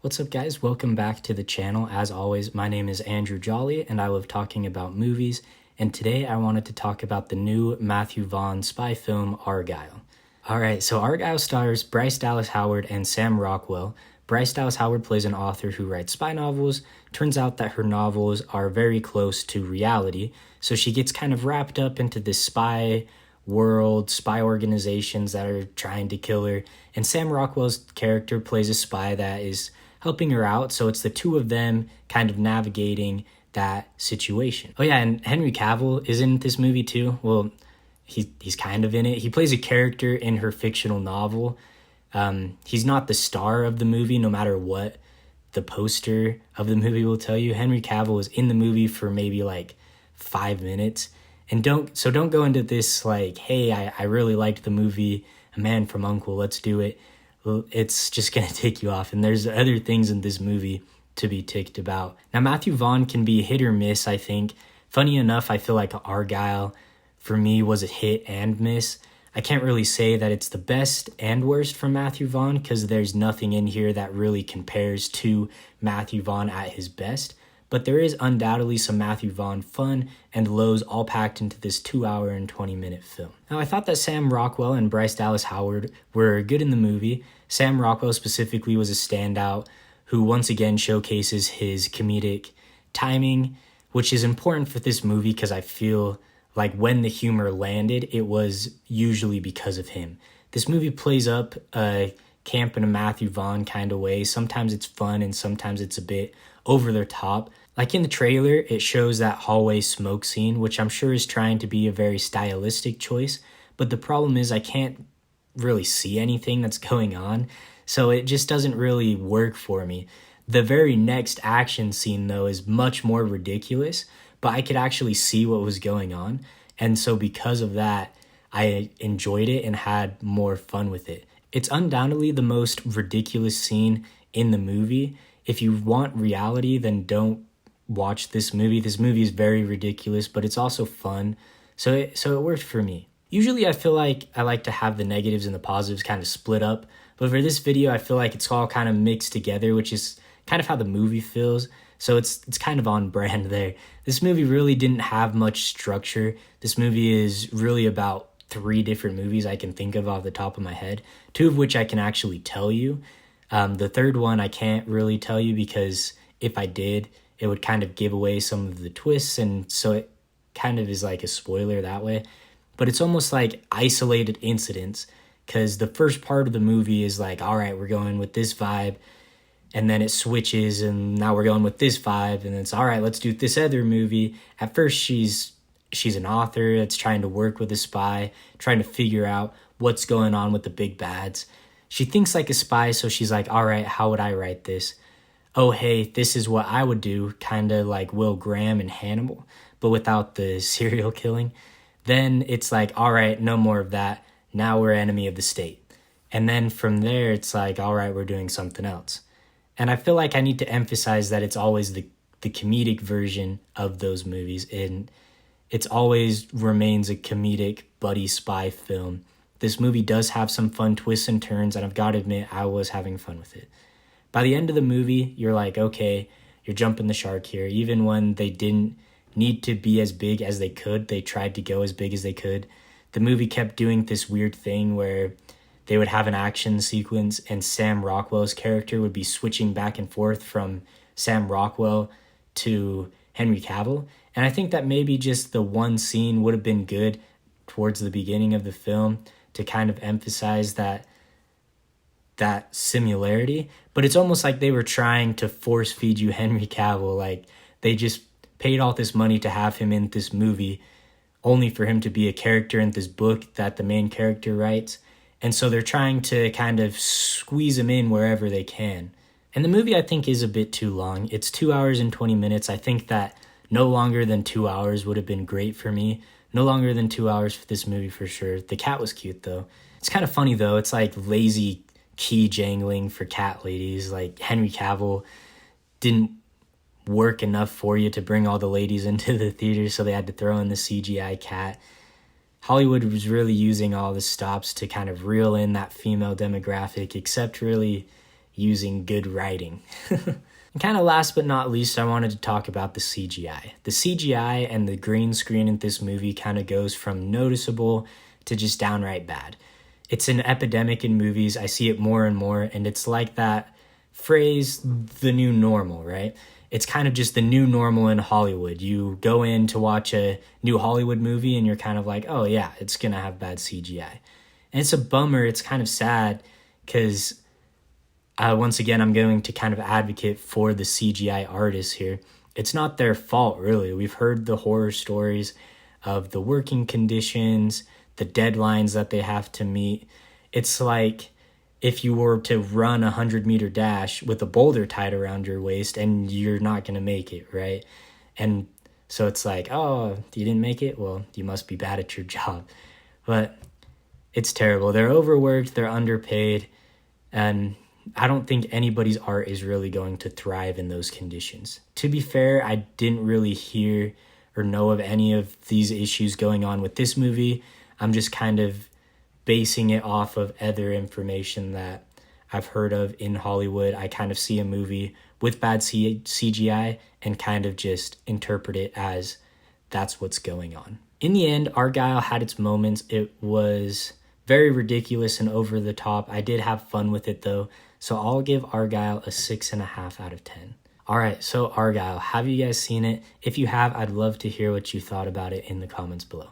What's up, guys? Welcome back to the channel. As always, my name is Andrew Jolly and I love talking about movies, and today I wanted to talk about the new Matthew Vaughn spy film, Argylle. Alright, so Argylle stars Bryce Dallas Howard and Sam Rockwell. Bryce Dallas Howard plays an author who writes spy novels. Turns out that her novels are very close to reality, so she gets kind of wrapped up into this spy world, spy organizations that are trying to kill her, and Sam Rockwell's character plays a spy that is helping her out, so it's the two of them kind of navigating that situation. Oh yeah, and Henry Cavill is in this movie too. Well, he's kind of in it. He plays a character in her fictional novel. He's not the star of the movie, no matter what the poster of the movie will tell you. Henry Cavill is in the movie for maybe like 5 minutes. And don't go into this like, hey, I really liked the movie A Man from U.N.C.L.E., let's do it. Well, it's just going to tick you off. And there's other things in this movie to be ticked about. Now, Matthew Vaughn can be hit or miss, I think. Funny enough, I feel like Argylle, for me, was a hit and miss. I can't really say that it's the best and worst from Matthew Vaughn because there's nothing in here that really compares to Matthew Vaughn at his best. But there is undoubtedly some Matthew Vaughn fun and lows all packed into this 2-hour and 20-minute film. Now, I thought that Sam Rockwell and Bryce Dallas Howard were good in the movie. Sam Rockwell specifically was a standout who once again showcases his comedic timing, which is important for this movie because I feel like when the humor landed, it was usually because of him. This movie plays up a camp in a Matthew Vaughn kind of way. Sometimes it's fun and sometimes it's a bit over the top. Like in the trailer, it shows that hallway smoke scene, which I'm sure is trying to be a very stylistic choice. But the problem is I can't really see anything that's going on, so it just doesn't really work for me. The very next action scene, though, is much more ridiculous, but I could actually see what was going on. And so because of that, I enjoyed it and had more fun with it. It's undoubtedly the most ridiculous scene in the movie. If you want reality, then don't watch this movie. This movie is very ridiculous, but it's also fun. So it worked for me. Usually I feel like I like to have the negatives and the positives kind of split up. But for this video, I feel like it's all kind of mixed together, which is kind of how the movie feels. So it's kind of on brand there. This movie really didn't have much structure. This movie is really about 3 different movies I can think of off the top of my head, 2 of which I can actually tell you. The third one I can't really tell you because if I did, it would kind of give away some of the twists, and so it kind of is like a spoiler that way. But it's almost like isolated incidents because the first part of the movie is like, all right, we're going with this vibe, and then it switches, and now we're going with this vibe, and it's all right, let's do this other movie. At first, she's an author that's trying to work with a spy, trying to figure out what's going on with the big bads. She thinks like a spy, so she's like, all right, how would I write this? Oh, hey, this is what I would do, kind of like Will Graham and Hannibal, but without the serial killing. Then it's like, all right, no more of that. Now we're enemy of the state. And then from there, it's like, all right, we're doing something else. And I feel like I need to emphasize that it's always the comedic version of those movies, and it's always remains a comedic buddy spy film. This movie does have some fun twists and turns, and I've got to admit, I was having fun with it. By the end of the movie, you're like, okay, you're jumping the shark here. Even when they didn't need to be as big as they could, they tried to go as big as they could. The movie kept doing this weird thing where they would have an action sequence and Sam Rockwell's character would be switching back and forth from Sam Rockwell to Henry Cavill. And I think that maybe just the one scene would have been good towards the beginning of the film to kind of emphasize that similarity. But it's almost like they were trying to force feed you Henry Cavill. Like they just paid all this money to have him in this movie only for him to be a character in this book that the main character writes. And so they're trying to kind of squeeze him in wherever they can. And the movie, I think, is a bit too long. It's 2 hours and 20 minutes. I think that no longer than 2 hours would have been great for me. No longer than 2 hours for this movie for sure. The cat was cute, though. It's kind of funny, though. It's like lazy key jangling for cat ladies. Like Henry Cavill didn't work enough for you to bring all the ladies into the theater, so they had to throw in the CGI cat. Hollywood was really using all the stops to kind of reel in that female demographic, except really using good writing. And kind of last but not least, I wanted to talk about the CGI. The CGI and the green screen in this movie kind of goes from noticeable to just downright bad. It's an epidemic in movies. I see it more and more, and it's like that phrase, the new normal, right? It's kind of just the new normal in Hollywood. You go in to watch a new Hollywood movie and you're kind of like, oh yeah, it's going to have bad CGI. And it's a bummer. It's kind of sad because once again, I'm going to kind of advocate for the CGI artists here. It's not their fault, really. We've heard the horror stories of the working conditions, the deadlines that they have to meet. It's like if you were to run a 100-meter dash with a boulder tied around your waist and you're not going to make it, right? And so it's like, oh, you didn't make it? Well, you must be bad at your job. But it's terrible. They're overworked, they're underpaid, and I don't think anybody's art is really going to thrive in those conditions. To be fair, I didn't really hear or know of any of these issues going on with this movie. I'm just kind of basing it off of other information that I've heard of in Hollywood. I kind of see a movie with bad CGI and kind of just interpret it as that's what's going on. In the end, Argylle had its moments. It was very ridiculous and over the top. I did have fun with it though, so I'll give Argylle a 6.5 out of 10. All right, so Argylle, have you guys seen it? If you have, I'd love to hear what you thought about it in the comments below.